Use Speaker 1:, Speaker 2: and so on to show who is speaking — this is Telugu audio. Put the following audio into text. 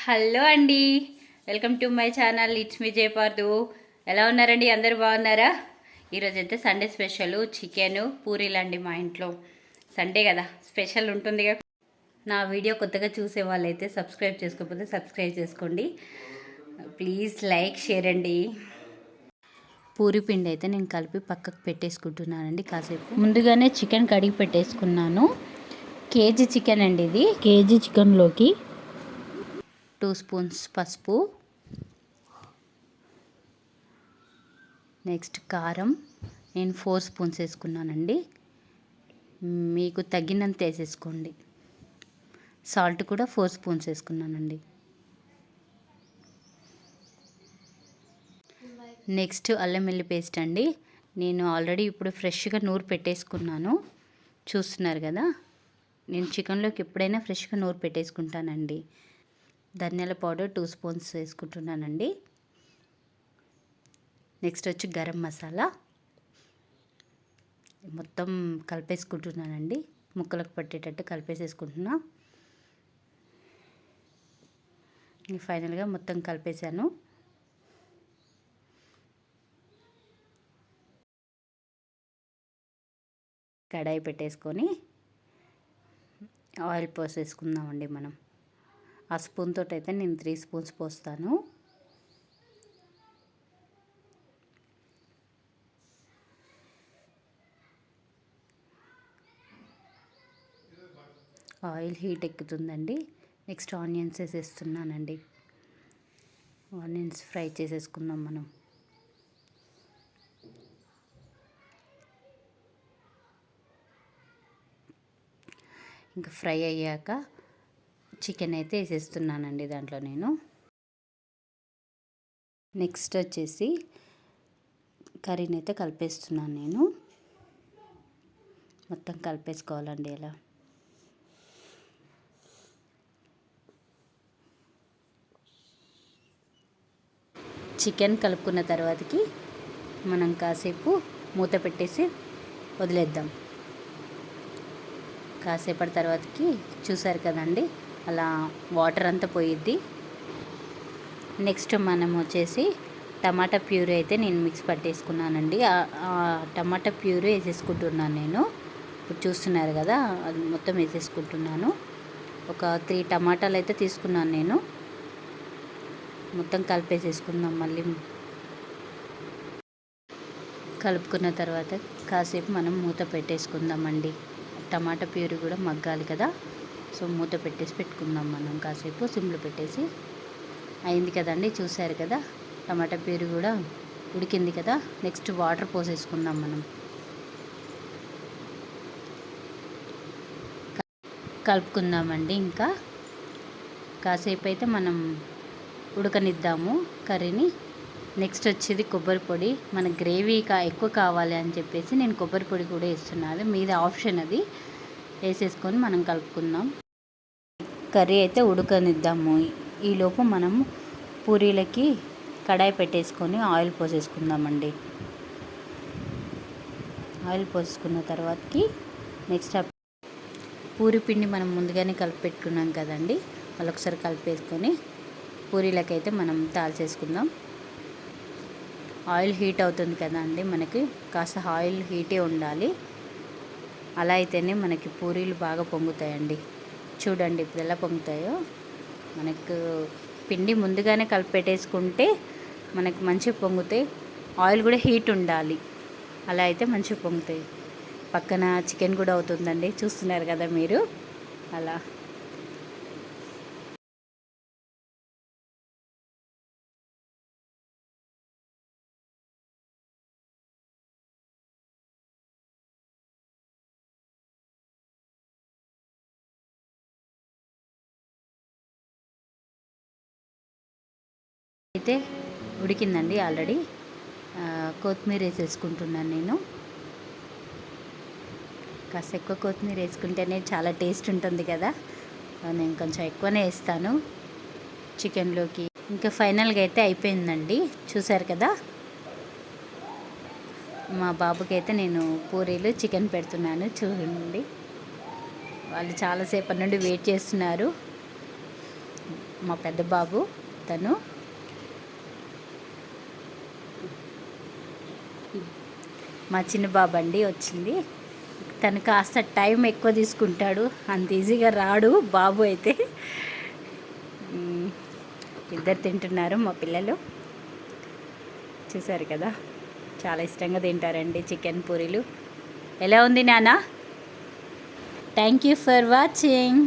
Speaker 1: హలో అండి, welcome to my channel. It's me Jayapardu. ఎలా ఉన్నారండి? అందరూ బాగున్నారా? ఈరోజు అయితే సండే స్పెషల్ చికెన్ పూరీలు అండి. మా ఇంట్లో సండే కదా, స్పెషల్ ఉంటుంది కదా. నా వీడియో కొత్తగా చూసే వాళ్ళైతే సబ్స్క్రైబ్ చేసుకోకపోతే సబ్స్క్రైబ్ చేసుకోండి ప్లీజ్. లైక్ షేర్ అండి. పూరి పిండి అయితే నేను కలిపి పక్కకు పెట్టేసుకుంటున్నానండి. కాసేపు ముందుగానే చికెన్ కడిగి పెట్టేసుకున్నాను. కేజీ చికెన్ అండి ఇది. కేజీ చికెన్లోకి 2 స్పూన్స్ పసుపు, నెక్స్ట్ కారం నేను 4 స్పూన్స్ వేసుకున్నానండి. మీకు తగినంత వేసేసుకోండి. సాల్ట్ కూడా 4 స్పూన్స్ వేసుకున్నానండి. నెక్స్ట్ అల్లం వెల్లుల్లి పేస్ట్ అండి. నేను ఆల్రెడీ ఇప్పుడు ఫ్రెష్గా నూరు పెట్టేసుకున్నాను. చూస్తున్నారు కదా, నేను చికెన్లోకి ఎప్పుడైనా ఫ్రెష్గా నూరు పెట్టేసుకుంటానండి. ధనియాల పౌడర్ 2 స్పూన్స్ వేసుకుంటున్నానండి. నెక్స్ట్ వచ్చి గరం మసాలా మొత్తం కలిపేసుకుంటున్నానండి. ముక్కలకు పట్టేటట్టు కలిపేసేసుకుంటున్నా. ఫైనల్గా మొత్తం కలిపేసాను. కడాయి పెట్టేసుకొని ఆయిల్ పోసేసుకుందామండి. మనం ఆ స్పూన్ తోటి అయితే నేను 3 స్పూన్స్ పోస్తాను. ఆయిల్ హీట్ ఎక్కుతుందండి. నెక్స్ట్ ఆనియన్స్ వేసేస్తున్నానండి. ఆనియన్స్ ఫ్రై చేసేసుకుందాం మనం. ఇంకా ఫ్రై అయ్యాక చికెన్ అయితే వేసేస్తున్నానండి దాంట్లో నేను. నెక్స్ట్ వచ్చేసి కర్రీని అయితే కలిపేస్తున్నాను నేను. మొత్తం కలిపేసుకోవాలండి ఇలా. చికెన్ కలుపుకున్న తర్వాతకి మనం కాసేపు మూత పెట్టేసి వదిలేద్దాం. కాసేపటి తర్వాతకి చూసారు కదండి, అలా వాటర్ అంతా పోయిద్ది. నెక్స్ట్ మనం వచ్చేసి టమాటా ప్యూరీ అయితే నేను మిక్స్ పట్టేసుకున్నానండి. టమాటా ప్యూరీ వేసేసుకుంటున్నాను నేను. ఇప్పుడు చూస్తున్నారు కదా, అది మొత్తం వేసేసుకుంటున్నాను. ఒక 3 టమాటాలు అయితే తీసుకున్నాను నేను. మొత్తం కలిపేసేసుకుందాం. మళ్ళీ కలుపుకున్న తర్వాత కాసేపు మనం మూత పెట్టేసుకుందామండి. టమాటా ప్యూరీ కూడా మగ్గాలి కదా, సో మూత పెట్టేసి పెట్టుకుందాం మనం. కాసేపు సిమ్లో పెట్టేసి. అయింది కదండి, చూసారు కదా, టమాటా ప్యూరీ కూడా ఉడికింది కదా. నెక్స్ట్ వాటర్ పోసేసుకుందాం మనం. కలుపుకుందామండి. ఇంకా కాసేపు అయితే మనం ఉడకనిద్దాము కర్రీని. నెక్స్ట్ వచ్చేది కొబ్బరి పొడి. మన గ్రేవీ ఎక్కువ కావాలి అని చెప్పేసి నేను కొబ్బరి పొడి కూడా వేస్తున్నాను. మీద ఆప్షన్ అది. వేసేసుకొని మనం కలుపుకుందాం. కర్రీ అయితే ఉడకనిద్దాము. ఈలోపు మనము పూరీలకి కడాయి పెట్టేసుకొని ఆయిల్ పోసేసుకుందామండి. ఆయిల్ పోసుకున్న తర్వాతకి నెక్స్ట్ పూరి పిండి మనం ముందుగానే కలిపి పెట్టుకున్నాం కదండి, మళ్ళీ ఒకసారి కలిపేసుకొని పూరీలకైతే మనం తాల్చేసుకుందాం. ఆయిల్ హీట్ అవుతుంది కదా అండి, మనకి కాస్త ఆయిల్ హీటే ఉండాలి. అలా అయితేనే మనకి పూరీలు బాగా పొంగుతాయండి. చూడండి ఇప్పుడు ఎలా పొంగుతాయో. మనకు పిండి ముందుగానే కలిపి పెట్టేసుకుంటే మనకు మంచిగా పొంగుతాయి. ఆయిల్ కూడా హీట్ ఉండాలి, అలా అయితే మంచిగా పొంగుతాయి. పక్కన చికెన్ కూడా అవుతుందండి, చూస్తున్నారు కదా మీరు. అలా అయితే ఉడికిందండి ఆల్రెడీ. కొత్తిమీర వేసేసుకుంటున్నాను నేను. కాస్త ఎక్కువ కొత్తిమీర వేసుకుంటేనే చాలా టేస్ట్ ఉంటుంది కదా, నేను కొంచెం ఎక్కువనే వేస్తాను చికెన్లోకి. ఇంకా ఫైనల్గా అయితే అయిపోయిందండి, చూసారు కదా. మా బాబుకి అయితే నేను పూరీలు చికెన్ పెడుతున్నాను. చూడండి, వాళ్ళు చాలాసేపటి నుండి వెయిట్ చేస్తున్నారు. మా పెద్ద బాబు తను. మా చిన్న బాబు అండి వచ్చింది. తను కాస్త టైం ఎక్కువ తీసుకుంటాడు, అంత ఈజీగా రాడు బాబు అయితే. ఇద్దరు తింటున్నారు మా పిల్లలు, చూసారు కదా. చాలా ఇష్టంగా తింటారండి చికెన్ పూరీలు. ఎలా ఉంది నాన్న? Thank you for watching.